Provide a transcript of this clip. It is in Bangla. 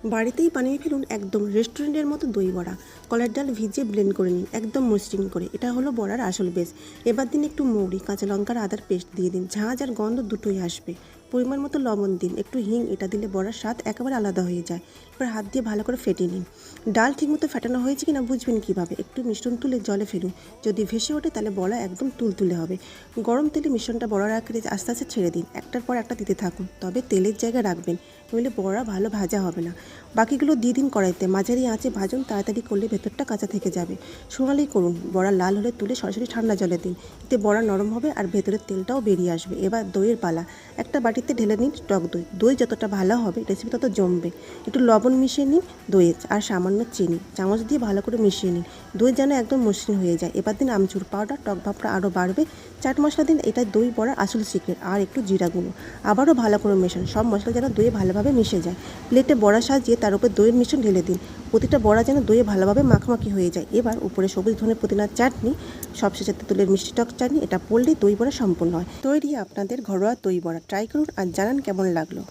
বাড়িতেই বানিয়ে ফেলুন একদম রেস্টুরেন্টের মতো দই বড়া। কলার ডাল ভিজিয়ে ব্লেন্ড করে নিন একদম মসৃণ করে। এটা হলো বড়ার আসল বেস। এবার দিন একটু মৌরি, কাঁচা লঙ্কার আদার পেস্ট দিয়ে দিন, ঝাঁঝ আর গন্ধ দুটোই আসবে। পরিমাণ মতো লবণ দিন, একটু হিং, এটা দিলে বড়ার স্বাদ একেবারে আলাদা হয়ে যায়। এবার হাত দিয়ে ভালো করে ফেটিয়ে নিন। ডাল ঠিকমতো ফেটানো হয়েছে কিনা বুঝবেন কীভাবে? একটু মিশ্রণ তুলে জলে ফেলুন। যদি ভেসে ওঠে তাহলে বড়া একদম তুলতুলে হবে। গরম তেলে মিশ্রণটা বড়ার আকারে আস্তে আস্তে ছেড়ে দিন, একটার পর একটা দিতে থাকুন, তবে তেলের জায়গায় রাখবেন, নইলে বড়া ভালো ভাজা হবে না। বাকিগুলো দিয়ে দিন কড়াইতে, মাঝারি আঁচে ভাজুন, তাড়াতাড়ি করলে ভেতরটা কাঁচা থেকে যাবে। সোনালি করুন, বড়া লাল হলে তুলে সরাসরি ঠান্ডা জলে দিন, এতে বড়া নরম হবে আর ভেতরের তেলটাও বেরিয়ে আসবে। এবার দইয়ের পালা। একটা বাটিতে ঢেলে নিন টক দই। দই যতটা ভালো হবে রেসিপি তত জমবে। একটু লবণ মিশিয়ে নিন দইয়ে আর সামান্য চিনি, চামচ দিয়ে ভালো করে মিশিয়ে নিন। দই যেন একদম মসৃণ হয়ে যায়। এবার দিন আমচুর পাউডার, টক ভাবটা আরও বাড়বে। চাট মশলা দিন, এটা দই বড়ার আসল সিক্রেট। আর একটু জিরা গুঁড়ো। আবারও ভালো করে মেশান, সব মশলা যেন দইয়ে ভালোভাবে মিশে যায়। প্লেটে বড়া সাজিয়ে তার উপর দইয়ের মিশ্রণ ঢেলে দিন। প্রতিটা বড়া যেন দইয়ে ভালোভাবে মাখামাখি হয়ে যায়। এবার উপরে সবুজ ধনে পুদিনার চাটনি, সবশেষে তেঁতুলের মিষ্টি টক চাটনি, এটা পড়লেই দই বড়া সম্পূর্ণ হয়। তৈরি আপনাদের ঘরোয়া দই বড়া। ট্রাই করুন আর জানান কেমন লাগলো।